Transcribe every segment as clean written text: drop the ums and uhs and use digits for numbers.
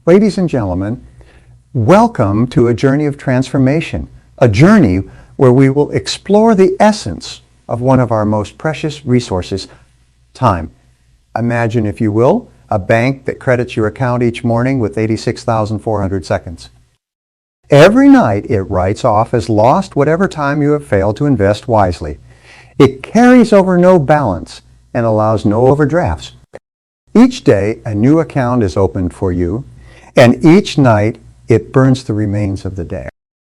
Ladies and gentlemen, welcome to a journey of transformation, a journey where we will explore the essence of one of our most precious resources, time. Imagine, if you will, a bank that credits your account each morning with 86,400 seconds. Every night it writes off as lost whatever time you have failed to invest wisely. It carries over no balance and allows no overdrafts. Each day a new account is opened for you, and each night it burns the remains of the day.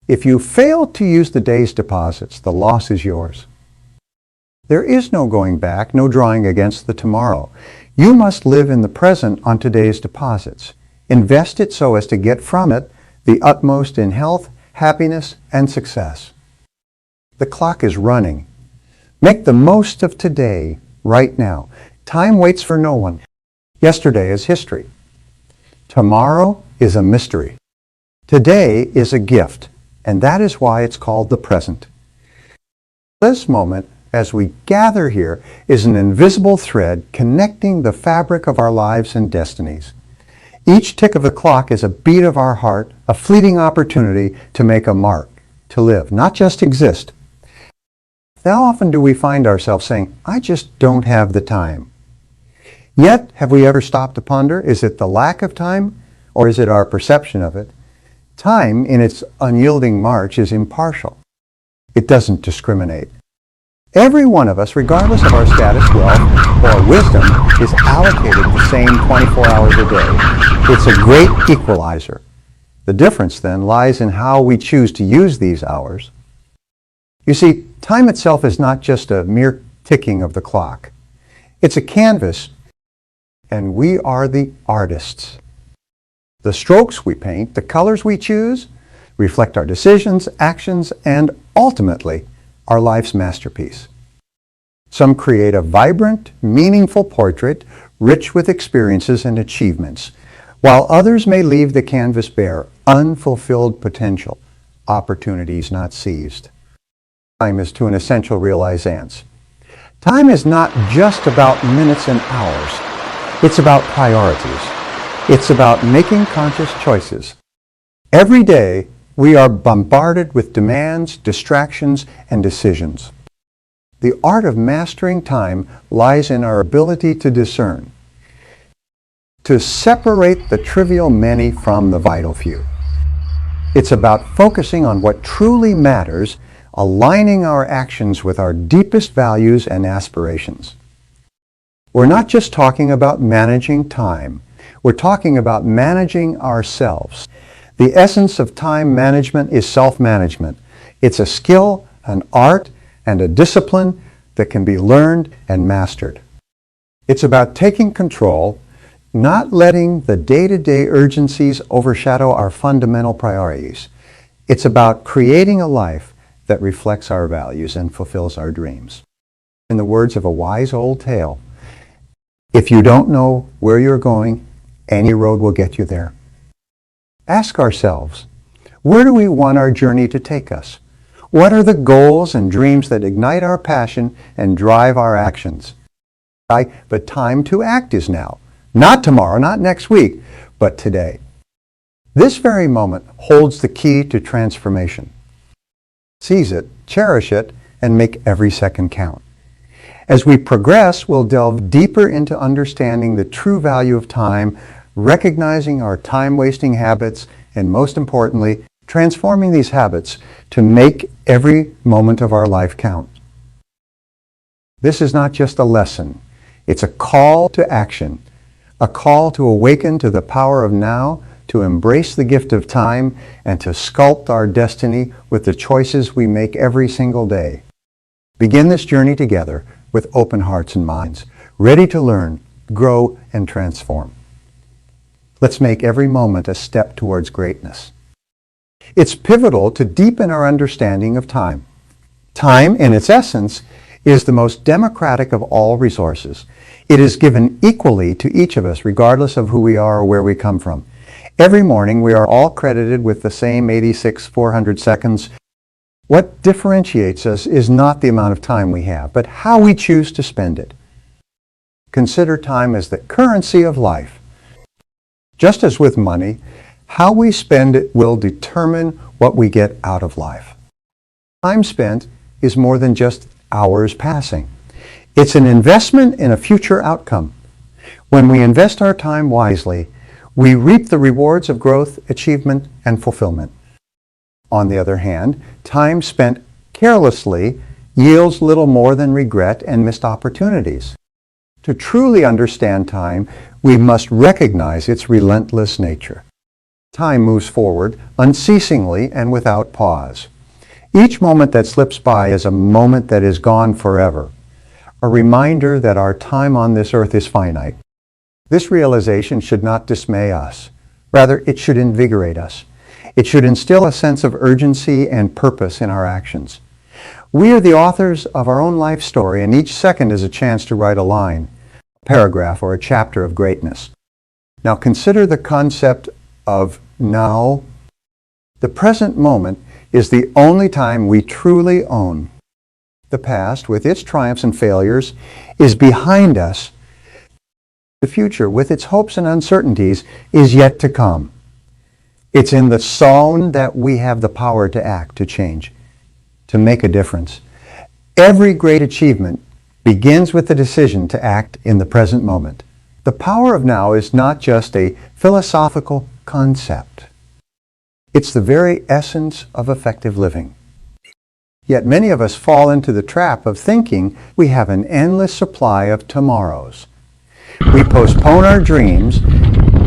If you fail to use the day's deposits, the loss is yours. There is no going back, no drawing against the tomorrow. You must live in the present on today's deposits. Invest it so as to get from it the utmost in health, happiness, and success. The clock is running. Make the most of today, right now. Time waits for no one. Yesterday is history. Tomorrow is a mystery. Today is a gift, and that is why it's called the present. This moment, as we gather here, is an invisible thread connecting the fabric of our lives and destinies. Each tick of the clock is a beat of our heart, a fleeting opportunity to make a mark, to live, not just exist. How often do we find ourselves saying, I just don't have the time? Yet, have we ever stopped to ponder, is it the lack of time, or is it our perception of it? Time, in its unyielding march, is impartial. It doesn't discriminate. Every one of us, regardless of our status, wealth, or wisdom, is allocated the same 24 hours a day. It's a great equalizer. The difference, then, lies in how we choose to use these hours. You see, time itself is not just a mere ticking of the clock. It's a canvas, and we are the artists. The strokes we paint, the colors we choose, reflect our decisions, actions, and ultimately, our life's masterpiece. Some create a vibrant, meaningful portrait, rich with experiences and achievements, while others may leave the canvas bare, unfulfilled potential, opportunities not seized. Time is to an essential realizance. Time is not just about minutes and hours. It's about priorities. It's about making conscious choices. Every day, we are bombarded with demands, distractions, and decisions. The art of mastering time lies in our ability to discern, to separate the trivial many from the vital few. It's about focusing on what truly matters, aligning our actions with our deepest values and aspirations. We're not just talking about managing time. We're talking about managing ourselves. The essence of time management is self-management. It's a skill, an art, and a discipline that can be learned and mastered. It's about taking control, not letting the day-to-day urgencies overshadow our fundamental priorities. It's about creating a life that reflects our values and fulfills our dreams. In the words of a wise old tale, if you don't know where you're going, any road will get you there. Ask ourselves, where do we want our journey to take us? What are the goals and dreams that ignite our passion and drive our actions? The time to act is now. Not tomorrow, not next week, but today. This very moment holds the key to transformation. Seize it, cherish it, and make every second count. As we progress, we'll delve deeper into understanding the true value of time, recognizing our time-wasting habits, and most importantly, transforming these habits to make every moment of our life count. This is not just a lesson. It's a call to action, a call to awaken to the power of now, to embrace the gift of time, and to sculpt our destiny with the choices we make every single day. Begin this journey together with open hearts and minds, ready to learn, grow, and transform. Let's make every moment a step towards greatness. It's pivotal to deepen our understanding of time. Time, in its essence, is the most democratic of all resources. It is given equally to each of us, regardless of who we are or where we come from. Every morning, we are all credited with the same 86,400 seconds. What differentiates us is not the amount of time we have, but how we choose to spend it. Consider time as the currency of life. Just as with money, how we spend it will determine what we get out of life. Time spent is more than just hours passing. It's an investment in a future outcome. When we invest our time wisely, we reap the rewards of growth, achievement, and fulfillment. On the other hand, time spent carelessly yields little more than regret and missed opportunities. To truly understand time, we must recognize its relentless nature. Time moves forward unceasingly and without pause. Each moment that slips by is a moment that is gone forever, a reminder that our time on this earth is finite. This realization should not dismay us. Rather, it should invigorate us. It should instill a sense of urgency and purpose in our actions. We are the authors of our own life story, and each second is a chance to write a line, a paragraph, or a chapter of greatness. Now consider the concept of now. The present moment is the only time we truly own. The past, with its triumphs and failures, is behind us. The future, with its hopes and uncertainties, is yet to come. It's in the zone that we have the power to act, to change, to make a difference. Every great achievement begins with the decision to act in the present moment. The power of now is not just a philosophical concept. It's the very essence of effective living. Yet many of us fall into the trap of thinking we have an endless supply of tomorrows. We postpone our dreams,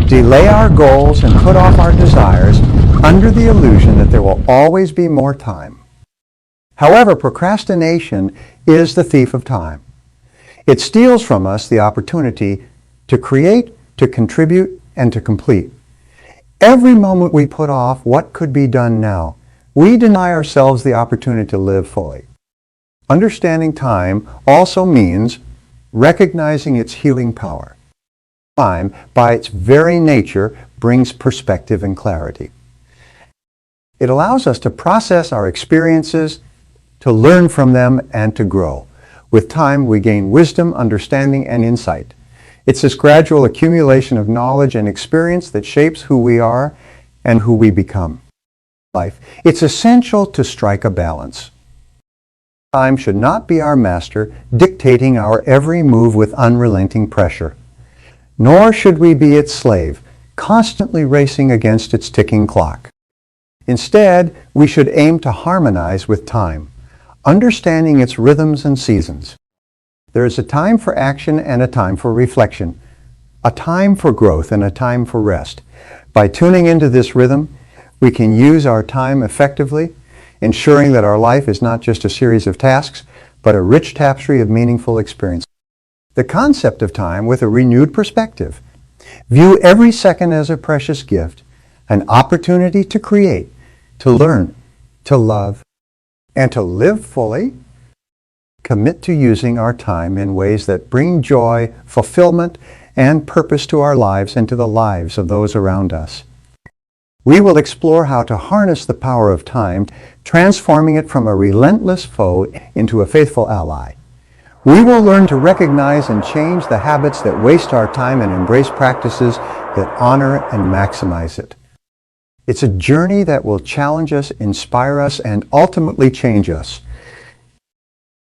delay our goals, and put off our desires under the illusion that there will always be more time. However, procrastination is the thief of time. It steals from us the opportunity to create, to contribute, and to complete. Every moment we put off what could be done now, we deny ourselves the opportunity to live fully. Understanding time also means recognizing its healing power. Time, by its very nature, brings perspective and clarity. It allows us to process our experiences, to learn from them, and to grow. With time, we gain wisdom, understanding, and insight. It's this gradual accumulation of knowledge and experience that shapes who we are and who we become. Life. It's essential to strike a balance. Time should not be our master, dictating our every move with unrelenting pressure. Nor should we be its slave, constantly racing against its ticking clock. Instead, we should aim to harmonize with time, understanding its rhythms and seasons. There is a time for action and a time for reflection, a time for growth and a time for rest. By tuning into this rhythm, we can use our time effectively, ensuring that our life is not just a series of tasks, but a rich tapestry of meaningful experiences. The concept of time with a renewed perspective. View every second as a precious gift, an opportunity to create, to learn, to love, and to live fully. Commit to using our time in ways that bring joy, fulfillment, and purpose to our lives and to the lives of those around us. We will explore how to harness the power of time, transforming it from a relentless foe into a faithful ally. We will learn to recognize and change the habits that waste our time and embrace practices that honor and maximize it. It's a journey that will challenge us, inspire us, and ultimately change us.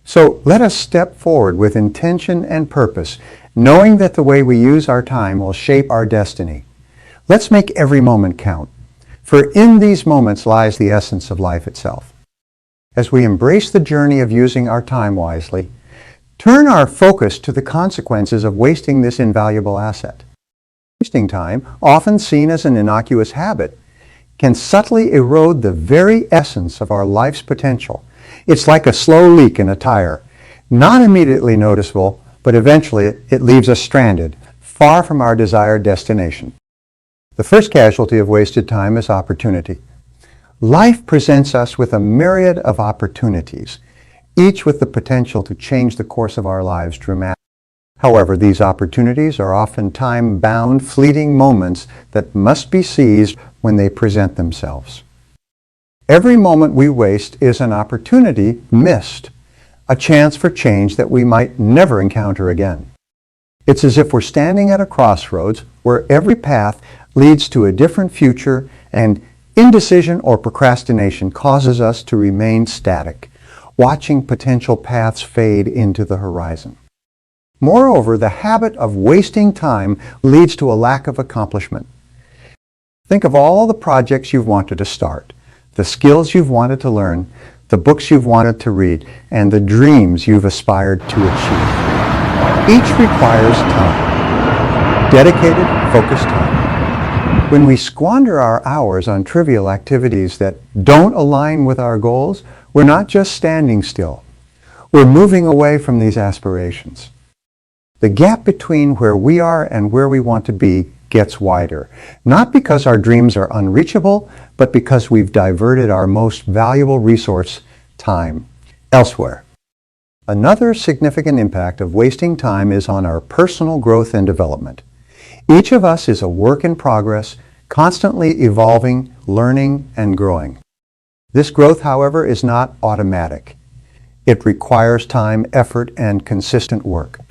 So let us step forward with intention and purpose, knowing that the way we use our time will shape our destiny. Let's make every moment count, for in these moments lies the essence of life itself. As we embrace the journey of using our time wisely, turn our focus to the consequences of wasting this invaluable asset. Wasting time, often seen as an innocuous habit, can subtly erode the very essence of our life's potential. It's like a slow leak in a tire, not immediately noticeable, but eventually it leaves us stranded, far from our desired destination. The first casualty of wasted time is opportunity. Life presents us with a myriad of opportunities, each with the potential to change the course of our lives dramatically. However, these opportunities are often time-bound, fleeting moments that must be seized when they present themselves. Every moment we waste is an opportunity missed, a chance for change that we might never encounter again. It's as if we're standing at a crossroads where every path leads to a different future, and indecision or procrastination causes us to remain static, watching potential paths fade into the horizon. Moreover, the habit of wasting time leads to a lack of accomplishment. Think of all the projects you've wanted to start, the skills you've wanted to learn, the books you've wanted to read, and the dreams you've aspired to achieve. Each requires time, dedicated, focused time. When we squander our hours on trivial activities that don't align with our goals, we're not just standing still. We're moving away from these aspirations. The gap between where we are and where we want to be gets wider, not because our dreams are unreachable, but because we've diverted our most valuable resource, time, elsewhere. Another significant impact of wasting time is on our personal growth and development. Each of us is a work in progress, constantly evolving, learning, and growing. This growth, however, is not automatic. It requires time, effort, and consistent work.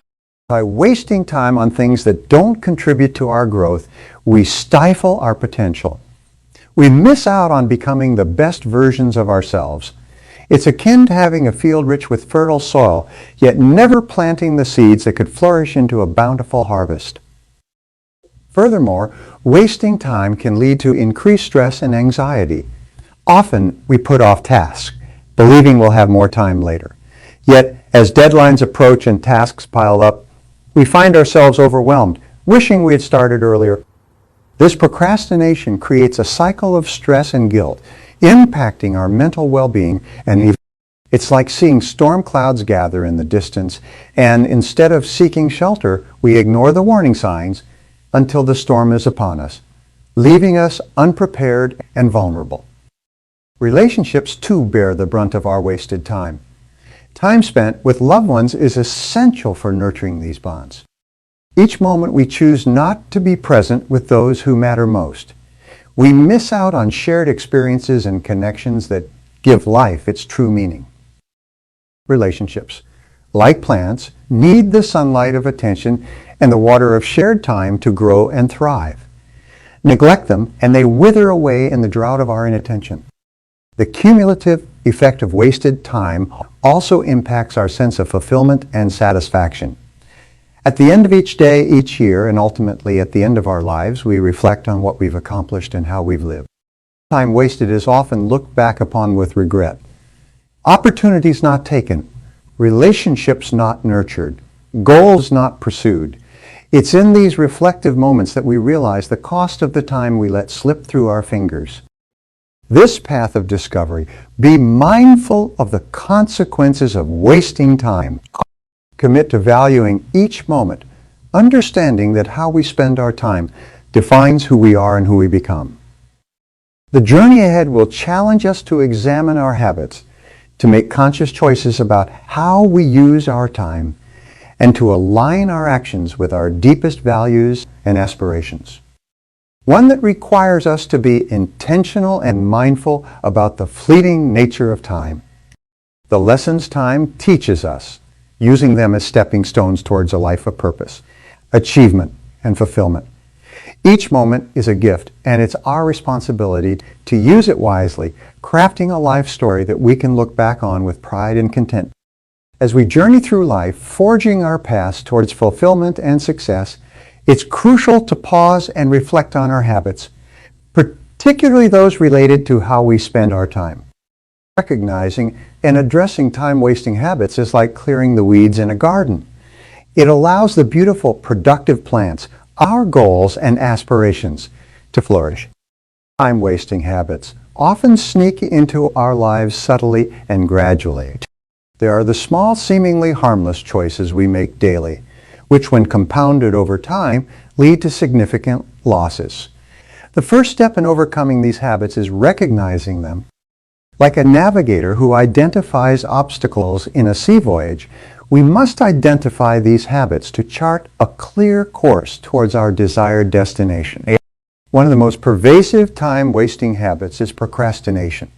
By wasting time on things that don't contribute to our growth, we stifle our potential. We miss out on becoming the best versions of ourselves. It's akin to having a field rich with fertile soil, yet never planting the seeds that could flourish into a bountiful harvest. Furthermore, wasting time can lead to increased stress and anxiety. Often, we put off tasks, believing we'll have more time later. Yet, as deadlines approach and tasks pile up, we find ourselves overwhelmed, wishing we had started earlier. This procrastination creates a cycle of stress and guilt, impacting our mental well-being, and it's like seeing storm clouds gather in the distance, and instead of seeking shelter, we ignore the warning signs until the storm is upon us, leaving us unprepared and vulnerable. Relationships too bear the brunt of our wasted time. Time spent with loved ones is essential for nurturing these bonds. Each moment we choose not to be present with those who matter most. We miss out on shared experiences and connections that give life its true meaning. Relationships, like plants, need the sunlight of attention and the water of shared time to grow and thrive. Neglect them and they wither away in the drought of our inattention. The cumulative effect of wasted time also impacts our sense of fulfillment and satisfaction. At the end of each day, each year, and ultimately at the end of our lives, we reflect on what we've accomplished and how we've lived. Time wasted is often looked back upon with regret. Opportunities not taken, relationships not nurtured, goals not pursued. It's in these reflective moments that we realize the cost of the time we let slip through our fingers. This path of discovery, be mindful of the consequences of wasting time. Commit to valuing each moment, understanding that how we spend our time defines who we are and who we become. The journey ahead will challenge us to examine our habits, to make conscious choices about how we use our time, and to align our actions with our deepest values and aspirations. One that requires us to be intentional and mindful about the fleeting nature of time. The lessons time teaches us, using them as stepping stones towards a life of purpose, achievement, and fulfillment. Each moment is a gift, and it's our responsibility to use it wisely, crafting a life story that we can look back on with pride and content. As we journey through life, forging our paths towards fulfillment and success, it's crucial to pause and reflect on our habits, particularly those related to how we spend our time. Recognizing and addressing time-wasting habits is like clearing the weeds in a garden. It allows the beautiful, productive plants, our goals and aspirations, to flourish. Time-wasting habits often sneak into our lives subtly and gradually. There are the small, seemingly harmless choices we make daily, which when compounded over time lead to significant losses. The first step in overcoming these habits is recognizing them. Like a navigator who identifies obstacles in a sea voyage, we must identify these habits to chart a clear course towards our desired destination. One of the most pervasive time-wasting habits is procrastination.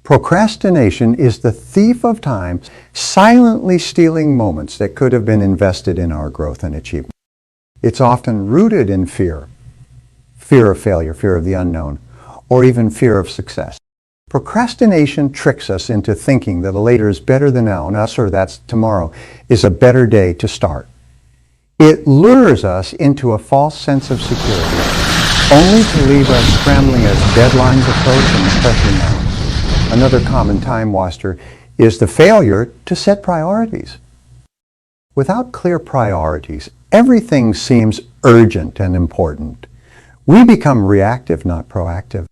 Procrastination is the thief of time, silently stealing moments that could have been invested in our growth and achievement. It's often rooted in fear. fear of failure, fear of the unknown, or even fear of success. Procrastination tricks us into thinking that a later is better than now, and us or that's tomorrow is a better day to start. It lures us into a false sense of security, only to leave us scrambling as deadlines approach and pressure mounts. Another common time waster is the failure to set priorities. Without clear priorities, everything seems urgent and important. We become reactive, not proactive.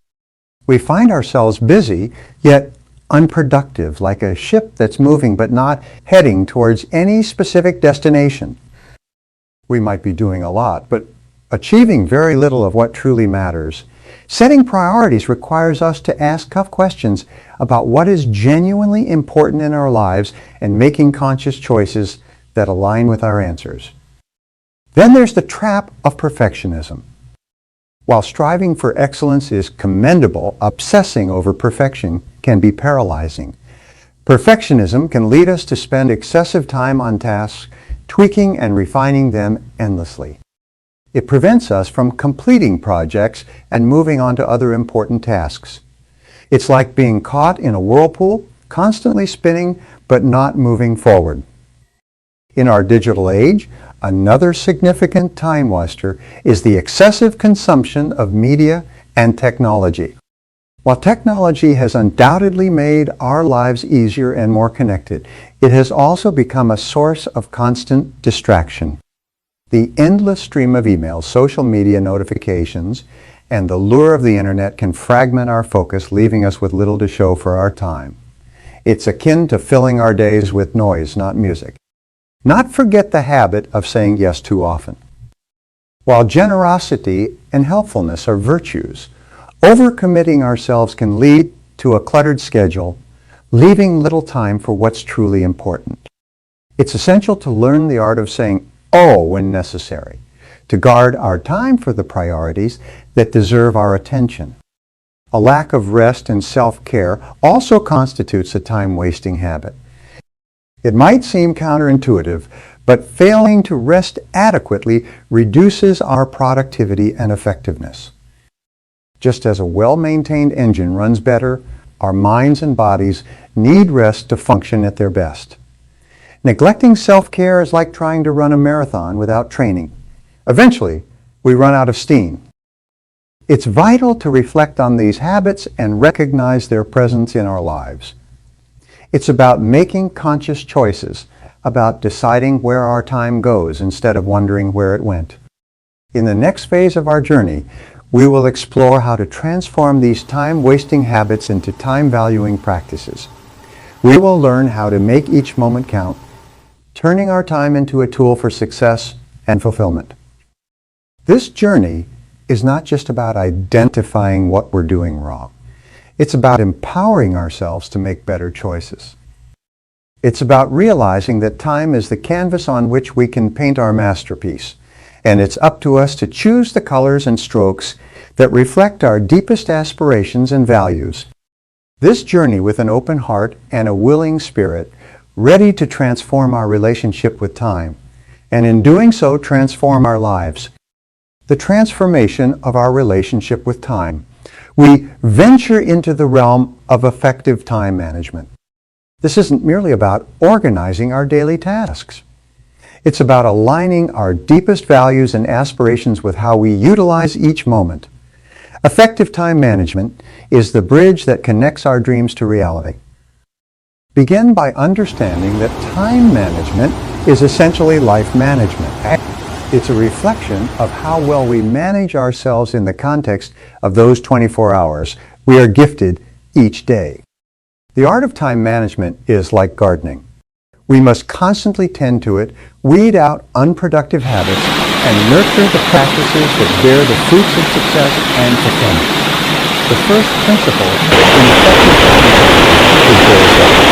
We find ourselves busy, yet unproductive, like a ship that's moving but not heading towards any specific destination. We might be doing a lot, but achieving very little of what truly matters. Setting priorities requires us to ask tough questions about what is genuinely important in our lives and making conscious choices that align with our answers. Then there's the trap of perfectionism. While striving for excellence is commendable, obsessing over perfection can be paralyzing. Perfectionism can lead us to spend excessive time on tasks, tweaking and refining them endlessly. It prevents us from completing projects and moving on to other important tasks. It's like being caught in a whirlpool, constantly spinning but not moving forward. In our digital age, another significant time waster is the excessive consumption of media and technology. While technology has undoubtedly made our lives easier and more connected, it has also become a source of constant distraction. The endless stream of emails, social media notifications, and the lure of the internet can fragment our focus, leaving us with little to show for our time. It's akin to filling our days with noise, not music. Not forget the habit of saying yes too often. While generosity and helpfulness are virtues, overcommitting ourselves can lead to a cluttered schedule, leaving little time for what's truly important. It's essential to learn the art of saying "oh" when necessary, to guard our time for the priorities that deserve our attention. A lack of rest and self-care also constitutes a time-wasting habit. It might seem counterintuitive, but failing to rest adequately reduces our productivity and effectiveness. Just as a well-maintained engine runs better, our minds and bodies need rest to function at their best. Neglecting self-care is like trying to run a marathon without training. Eventually, we run out of steam. It's vital to reflect on these habits and recognize their presence in our lives. It's about making conscious choices, about deciding where our time goes instead of wondering where it went. In the next phase of our journey, we will explore how to transform these time-wasting habits into time-valuing practices. We will learn how to make each moment count, turning our time into a tool for success and fulfillment. This journey is not just about identifying what we're doing wrong. It's about empowering ourselves to make better choices. It's about realizing that time is the canvas on which we can paint our masterpiece, and it's up to us to choose the colors and strokes that reflect our deepest aspirations and values. This journey with an open heart and a willing spirit, ready to transform our relationship with time, and in doing so transform our lives. The transformation of our relationship with time. We venture into the realm of effective time management. This isn't merely about organizing our daily tasks. It's about aligning our deepest values and aspirations with how we utilize each moment. Effective time management is the bridge that connects our dreams to reality. Begin by understanding that time management is essentially life management. It's a reflection of how well we manage ourselves in the context of those 24 hours we are gifted each day. The art of time management is like gardening. We must constantly tend to it, weed out unproductive habits, and nurture the practices that bear the fruits of success and fulfillment. The first principle in effective time management is goal setting.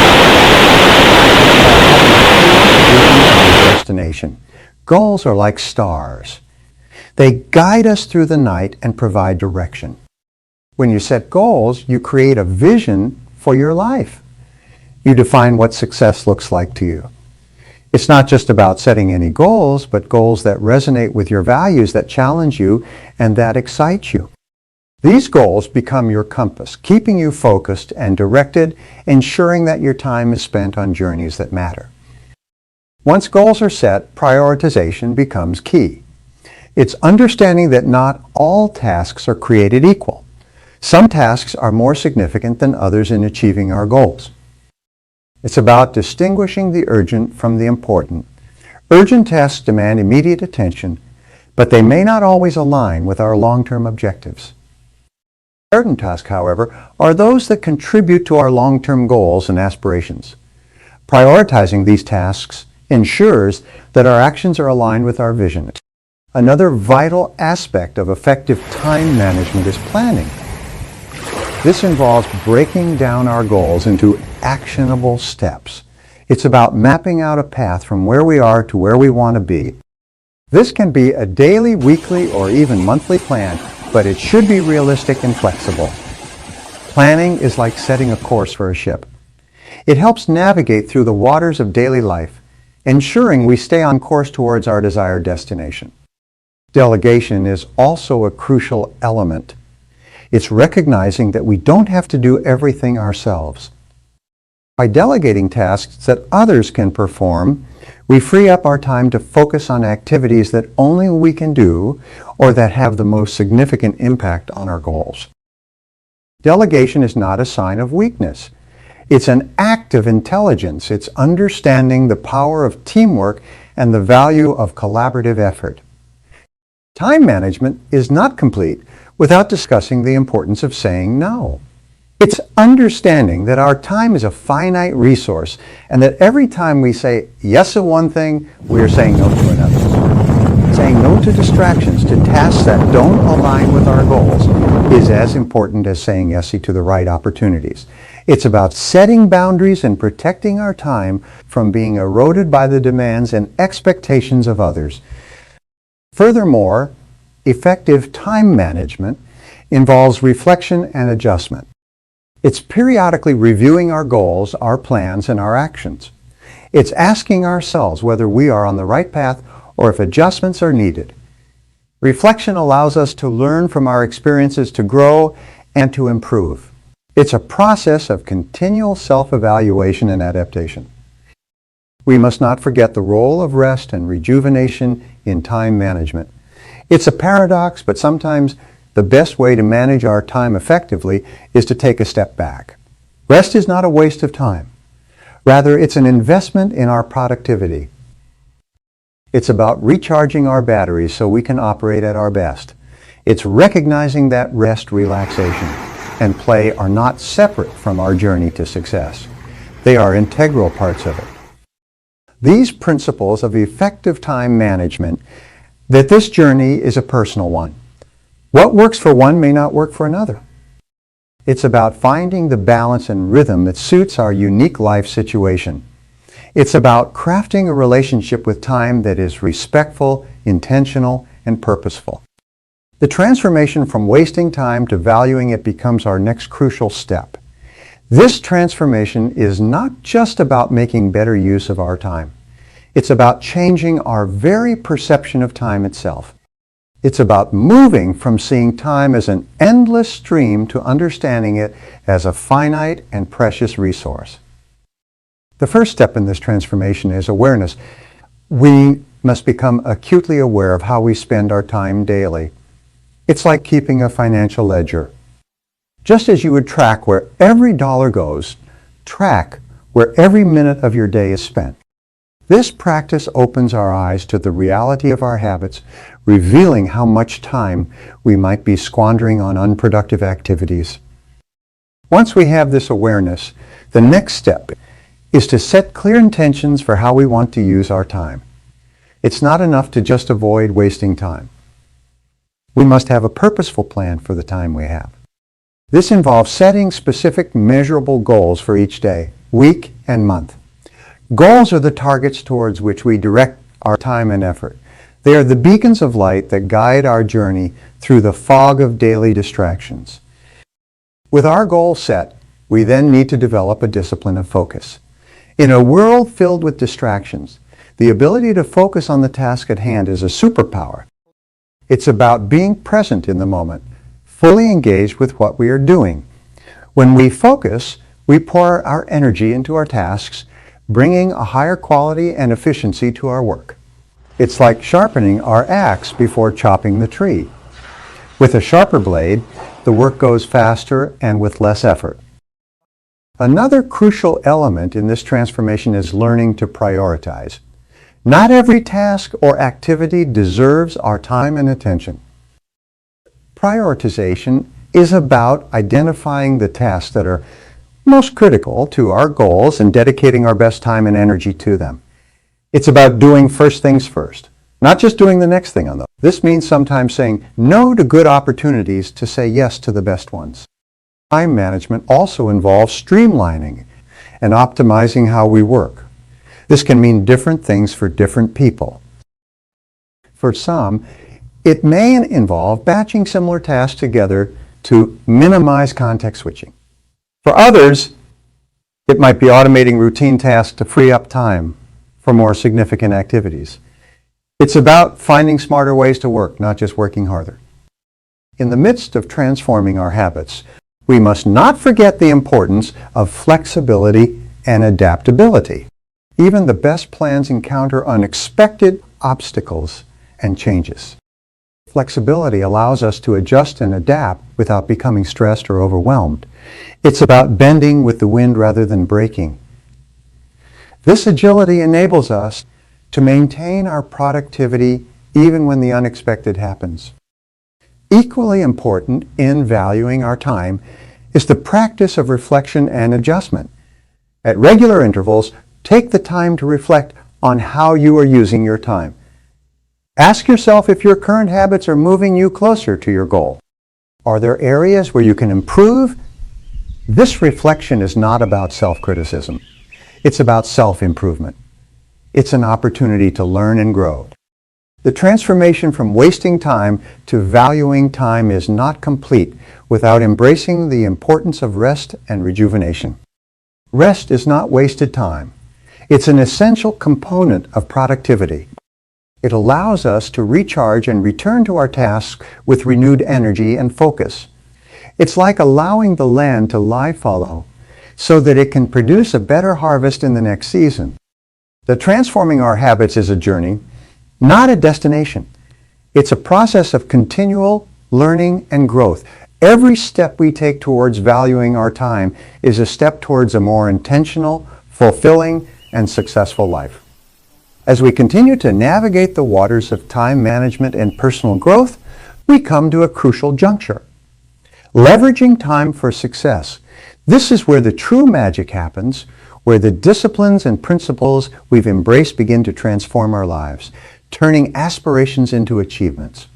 Destination. Goals are like stars. They guide us through the night and provide direction. When you set goals, you create a vision for your life. You define what success looks like to you. It's not just about setting any goals, but goals that resonate with your values, that challenge you, and that excite you. These goals become your compass, keeping you focused and directed, ensuring that your time is spent on journeys that matter. Once goals are set, prioritization becomes key. It's understanding that not all tasks are created equal. Some tasks are more significant than others in achieving our goals. It's about distinguishing the urgent from the important. Urgent tasks demand immediate attention, but they may not always align with our long-term objectives. Important tasks, however, are those that contribute to our long-term goals and aspirations. Prioritizing these tasks ensures that our actions are aligned with our vision. Another vital aspect of effective time management is planning. This involves breaking down our goals into actionable steps. It's about mapping out a path from where we are to where we want to be. This can be a daily, weekly, or even monthly plan, but it should be realistic and flexible. Planning is like setting a course for a ship. It helps navigate through the waters of daily life, ensuring we stay on course towards our desired destination. Delegation is also a crucial element. It's recognizing that we don't have to do everything ourselves. By delegating tasks that others can perform, we free up our time to focus on activities that only we can do or that have the most significant impact on our goals. Delegation is not a sign of weakness. It's an act of intelligence. It's understanding the power of teamwork and the value of collaborative effort. Time management is not complete without discussing the importance of saying no. It's understanding that our time is a finite resource and that every time we say yes to one thing, we are saying no to another. Saying no to distractions, to tasks that don't align with our goals, is as important as saying yes to the right opportunities. It's about setting boundaries and protecting our time from being eroded by the demands and expectations of others. Furthermore, effective time management involves reflection and adjustment. It's periodically reviewing our goals, our plans, and our actions. It's asking ourselves whether we are on the right path or if adjustments are needed. Reflection allows us to learn from our experiences, to grow, and to improve. It's a process of continual self-evaluation and adaptation. We must not forget the role of rest and rejuvenation in time management. It's a paradox, but sometimes the best way to manage our time effectively is to take a step back. Rest is not a waste of time. Rather, it's an investment in our productivity. It's about recharging our batteries so we can operate at our best. It's recognizing that rest, relaxation, and play are not separate from our journey to success. They are integral parts of it. These principles of effective time management, that this journey is a personal one. What works for one may not work for another. It's about finding the balance and rhythm that suits our unique life situation. It's about crafting a relationship with time that is respectful, intentional, and purposeful. The transformation from wasting time to valuing it becomes our next crucial step. This transformation is not just about making better use of our time. It's about changing our very perception of time itself. It's about moving from seeing time as an endless stream to understanding it as a finite and precious resource. The first step in this transformation is awareness. We must become acutely aware of how we spend our time daily. It's like keeping a financial ledger. Just as you would track where every dollar goes, track where every minute of your day is spent. This practice opens our eyes to the reality of our habits, revealing how much time we might be squandering on unproductive activities. Once we have this awareness, the next step is to set clear intentions for how we want to use our time. It's not enough to just avoid wasting time. We must have a purposeful plan for the time we have. This involves setting specific, measurable goals for each day, week, and month. Goals are the targets towards which we direct our time and effort. They are the beacons of light that guide our journey through the fog of daily distractions. With our goal set, we then need to develop a discipline of focus. In a world filled with distractions, The ability to focus on the task at hand is a superpower. It's about being present in the moment, fully engaged with what we are doing. When we focus, we pour our energy into our tasks, bringing a higher quality and efficiency to our work. It's like sharpening our axe before chopping the tree. With a sharper blade, the work goes faster and with less effort. Another crucial element in this transformation is learning to prioritize. Not every task or activity deserves our time and attention. Prioritization is about identifying the tasks that are most critical to our goals and dedicating our best time and energy to them. It's about doing first things first, not just doing the next thing on them. This means sometimes saying no to good opportunities to say yes to the best ones. Time management also involves streamlining and optimizing how we work. This can mean different things for different people. For some, it may involve batching similar tasks together to minimize context switching. For others, it might be automating routine tasks to free up time for more significant activities. It's about finding smarter ways to work, not just working harder. In the midst of transforming our habits, we must not forget the importance of flexibility and adaptability. Even the best plans encounter unexpected obstacles and changes. Flexibility allows us to adjust and adapt without becoming stressed or overwhelmed. It's about bending with the wind rather than breaking. This agility enables us to maintain our productivity even when the unexpected happens. Equally important in valuing our time is the practice of reflection and adjustment. At regular intervals, take the time to reflect on how you are using your time. Ask yourself if your current habits are moving you closer to your goal. Are there areas where you can improve? This reflection is not about self-criticism. It's about self-improvement. It's an opportunity to learn and grow. The transformation from wasting time to valuing time is not complete without embracing the importance of rest and rejuvenation. Rest is not wasted time. It's an essential component of productivity. It allows us to recharge and return to our tasks with renewed energy and focus. It's like allowing the land to lie fallow so that it can produce a better harvest in the next season. The transforming our habits is a journey, not a destination. It's a process of continual learning and growth. Every step we take towards valuing our time is a step towards a more intentional, fulfilling, and successful life. As we continue to navigate the waters of time management and personal growth, we come to a crucial juncture. Leveraging time for success. This is where the true magic happens, where the disciplines and principles we've embraced begin to transform our lives, turning aspirations into achievements.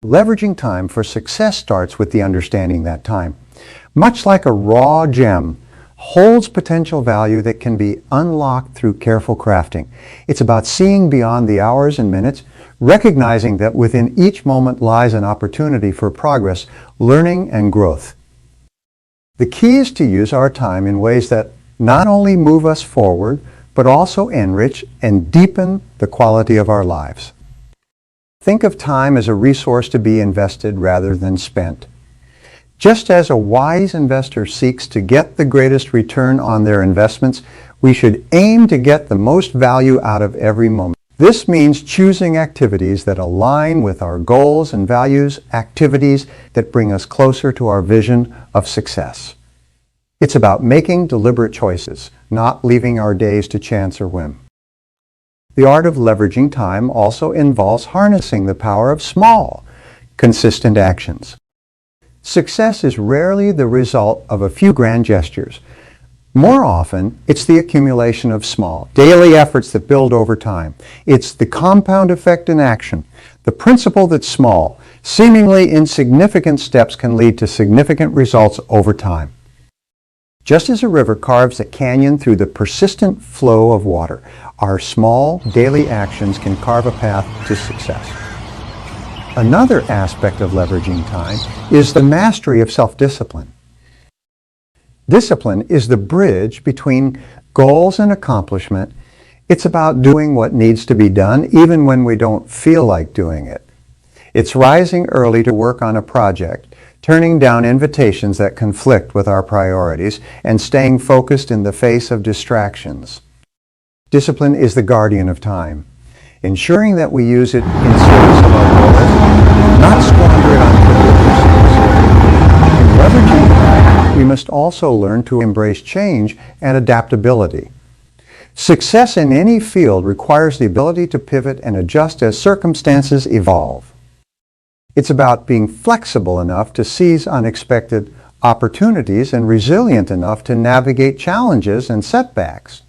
Leveraging time for success starts with the understanding that time, much like a raw gem, holds potential value that can be unlocked through careful crafting. It's about seeing beyond the hours and minutes, recognizing that within each moment lies an opportunity for progress, learning, and growth. The key is to use our time in ways that not only move us forward, but also enrich and deepen the quality of our lives. Think of time as a resource to be invested rather than spent. Just as a wise investor seeks to get the greatest return on their investments, we should aim to get the most value out of every moment. This means choosing activities that align with our goals and values, activities that bring us closer to our vision of success. It's about making deliberate choices, not leaving our days to chance or whim. The art of leveraging time also involves harnessing the power of small, consistent actions. Success is rarely the result of a few grand gestures. More often, it's the accumulation of small, daily efforts that build over time. It's the compound effect in action, the principle that small, seemingly insignificant steps can lead to significant results over time. Just as a river carves a canyon through the persistent flow of water, our small, daily actions can carve a path to success. Another aspect of leveraging time is the mastery of self-discipline. Discipline is the bridge between goals and accomplishment It's about doing what needs to be done even when we don't feel like doing it. It's rising early to work on a project, turning down invitations that conflict with our priorities, and staying focused in the face of distractions. Discipline is the guardian of time, ensuring that we use it in service of our goals, not squander it on trivial pursuits. In leveraging time, we must also learn to embrace change and adaptability. Success in any field requires the ability to pivot and adjust as circumstances evolve. It's about being flexible enough to seize unexpected opportunities and resilient enough to navigate challenges and setbacks.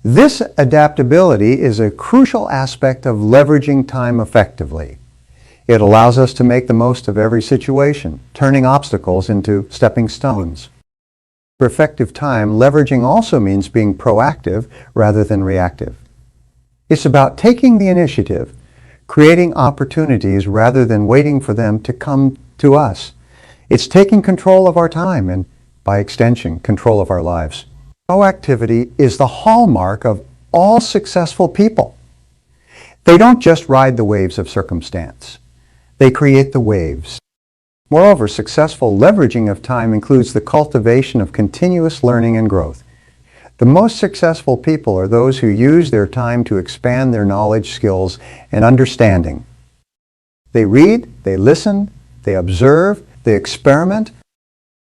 This adaptability is a crucial aspect of leveraging time effectively. It allows us to make the most of every situation, turning obstacles into stepping stones. For effective time, leveraging also means being proactive rather than reactive. It's about taking the initiative, creating opportunities rather than waiting for them to come to us. It's taking control of our time and, by extension, control of our lives. Proactivity is the hallmark of all successful people. They don't just ride the waves of circumstance. They create the waves. Moreover, successful leveraging of time includes the cultivation of continuous learning and growth. The most successful people are those who use their time to expand their knowledge, skills, and understanding. They read, they listen, they observe, they experiment.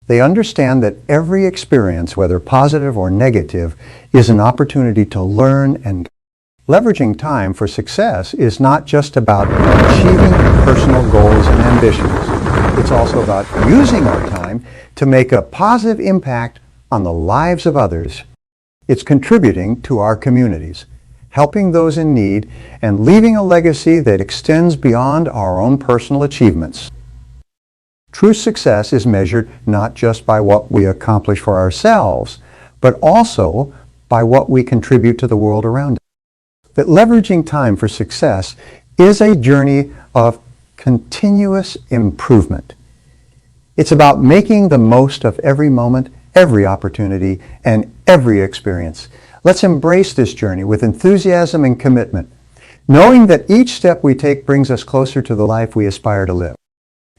They understand that every experience, whether positive or negative, is an opportunity to learn and leveraging time for success is not just about achieving personal goals and ambitions. It's also about using our time to make a positive impact on the lives of others. It's contributing to our communities, helping those in need, and leaving a legacy that extends beyond our own personal achievements. True success is measured not just by what we accomplish for ourselves, but also by what we contribute to the world around us. That leveraging time for success is a journey of continuous improvement. It's about making the most of every moment, every opportunity, and every experience. Let's embrace this journey with enthusiasm and commitment, knowing that each step we take brings us closer to the life we aspire to live.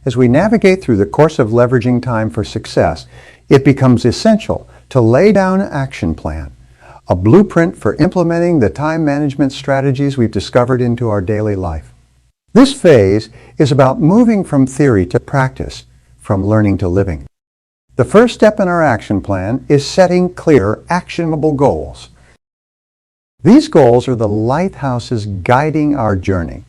As we navigate through the course of leveraging time for success, it becomes essential to lay down an action plan, a blueprint for implementing the time management strategies we've discovered into our daily life. This phase is about moving from theory to practice, from learning to living. The first step in our action plan is setting clear, actionable goals. These goals are the lighthouses guiding our journey.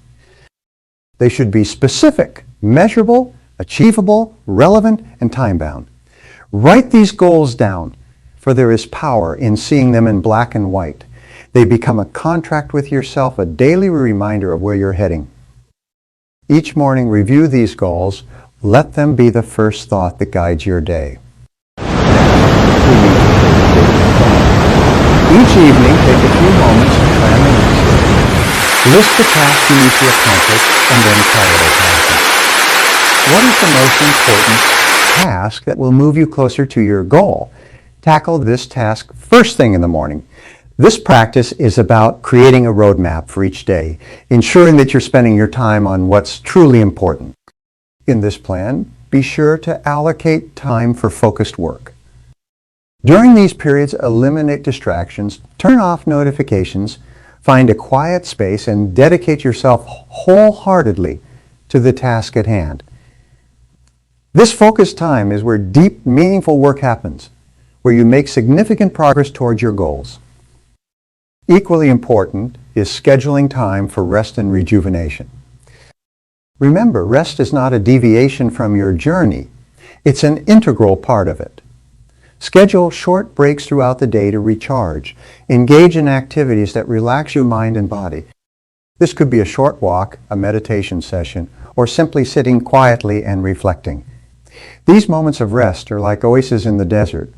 They should be specific, measurable, achievable, relevant, and time-bound. Write these goals down, for there is power in seeing them in black and white. They become a contract with yourself, a daily reminder of where you're heading. Each morning, review these goals. Let them be the first thought that guides your day. Each evening, take a few moments to plan the next day. List the tasks you need to accomplish and then prioritize them. What is the most important task that will move you closer to your goal? Tackle this task first thing in the morning. This practice is about creating a roadmap for each day, ensuring that you're spending your time on what's truly important. In this plan, be sure to allocate time for focused work. During these periods, eliminate distractions, turn off notifications, find a quiet space, and dedicate yourself wholeheartedly to the task at hand. This focused time is where deep, meaningful work happens, where you make significant progress towards your goals. Equally important is scheduling time for rest and rejuvenation. Remember, rest is not a deviation from your journey. It's an integral part of it. Schedule short breaks throughout the day to recharge. Engage in activities that relax your mind and body. This could be a short walk, a meditation session, or simply sitting quietly and reflecting. These moments of rest are like oases in the desert.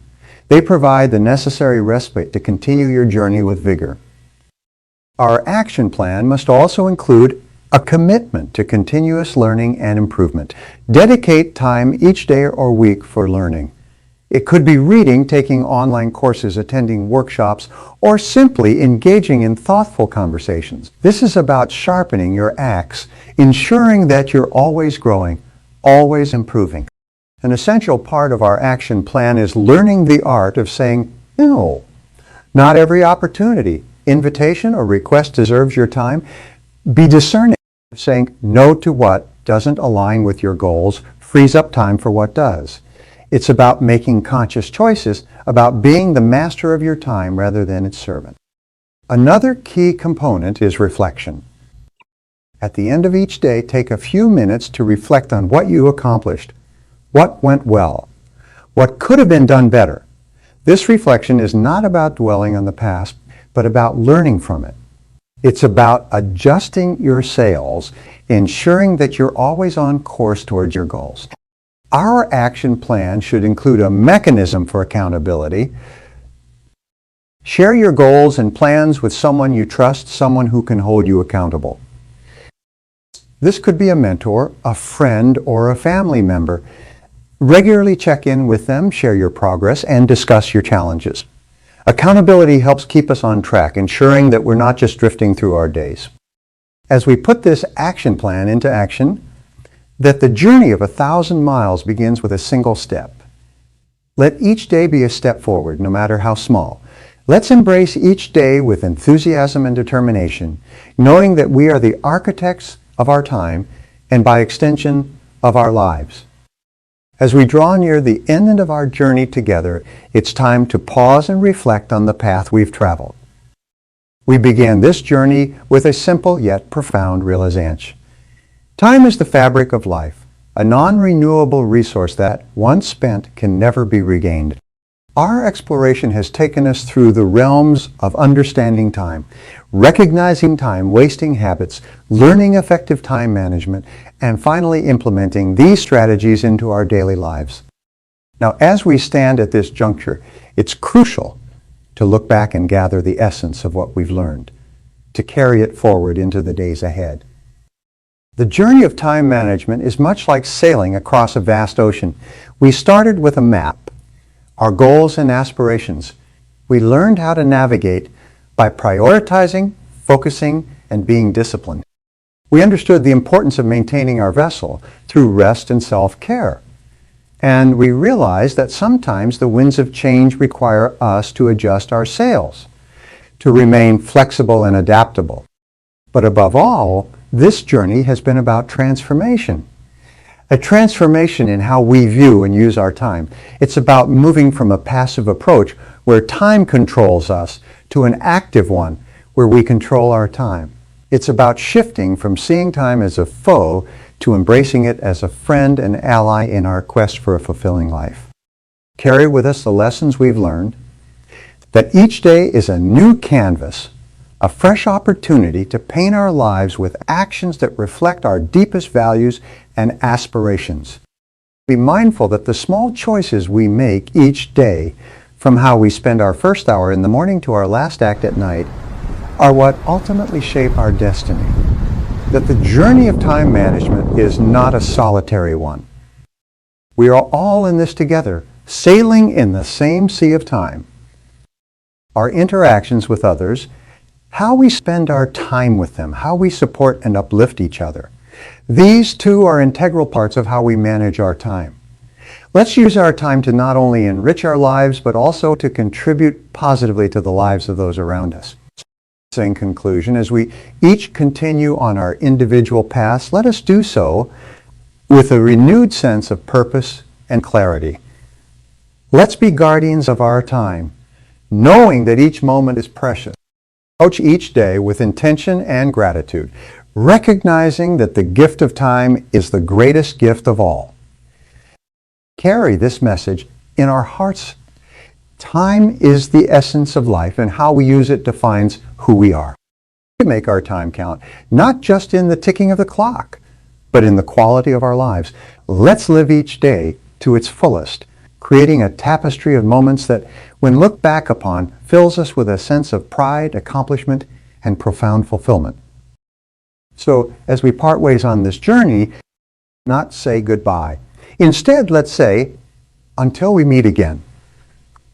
They provide the necessary respite to continue your journey with vigor. Our action plan must also include a commitment to continuous learning and improvement. Dedicate time each day or week for learning. It could be reading, taking online courses, attending workshops, or simply engaging in thoughtful conversations. This is about sharpening your axe, ensuring that you're always growing, always improving. An essential part of our action plan is learning the art of saying no. Not every opportunity, invitation, or request deserves your time. Be discerning. Saying no to what doesn't align with your goals frees up time for what does. It's about making conscious choices, about being the master of your time rather than its servant. Another key component is reflection. At the end of each day, take a few minutes to reflect on what you accomplished, what went well, what could have been done better. This reflection is not about dwelling on the past, but about learning from it. It's about adjusting your sails, ensuring that you're always on course towards your goals. Our action plan should include a mechanism for accountability. Share your goals and plans with someone you trust, someone who can hold you accountable. This could be a mentor, a friend, or a family member. Regularly check in with them, share your progress, and discuss your challenges. Accountability helps keep us on track, ensuring that we're not just drifting through our days. As we put this action plan into action, that the journey of 1,000 miles begins with a single step. Let each day be a step forward, no matter how small. Let's embrace each day with enthusiasm and determination, knowing that we are the architects of our time and, by extension, of our lives. As we draw near the end of our journey together, it's time to pause and reflect on the path we've traveled. We began this journey with a simple yet profound realization. Time is the fabric of life, a non-renewable resource that, once spent, can never be regained. Our exploration has taken us through the realms of understanding time, recognizing time-wasting habits, learning effective time management, and finally implementing these strategies into our daily lives. Now, as we stand at this juncture, it's crucial to look back and gather the essence of what we've learned, to carry it forward into the days ahead. The journey of time management is much like sailing across a vast ocean. We started with a map, our goals and aspirations. We learned how to navigate by prioritizing, focusing, and being disciplined. We understood the importance of maintaining our vessel through rest and self-care. And we realized that sometimes the winds of change require us to adjust our sails, to remain flexible and adaptable. But above all, this journey has been about transformation. A transformation in how we view and use our time. It's about moving from a passive approach where time controls us to an active one where we control our time. It's about shifting from seeing time as a foe to embracing it as a friend and ally in our quest for a fulfilling life. Carry with us the lessons we've learned, that each day is a new canvas, a fresh opportunity to paint our lives with actions that reflect our deepest values and aspirations. Be mindful that the small choices we make each day, from how we spend our first hour in the morning to our last act at night, are what ultimately shape our destiny. That the journey of time management is not a solitary one. We are all in this together, sailing in the same sea of time. Our interactions with others, how we spend our time with them, how we support and uplift each other. These two are integral parts of how we manage our time. Let's use our time to not only enrich our lives, but also to contribute positively to the lives of those around us. In conclusion, as we each continue on our individual paths, let us do so with a renewed sense of purpose and clarity. Let's be guardians of our time, knowing that each moment is precious. Approach each day with intention and gratitude, recognizing that the gift of time is the greatest gift of all. Carry this message in our hearts. Time is the essence of life, and how we use it defines who we are. We make our time count, not just in the ticking of the clock, but in the quality of our lives. Let's live each day to its fullest, creating a tapestry of moments that, when looked back upon, fills us with a sense of pride, accomplishment, and profound fulfillment. So, as we part ways on this journey, not say goodbye. Instead, let's say, until we meet again.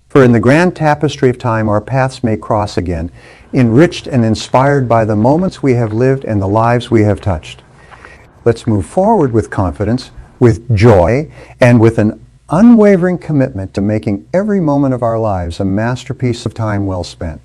For in the grand tapestry of time our paths may cross again, enriched and inspired by the moments we have lived and the lives we have touched. Let's move forward with confidence, with joy, and with an unwavering commitment to making every moment of our lives a masterpiece of time well spent.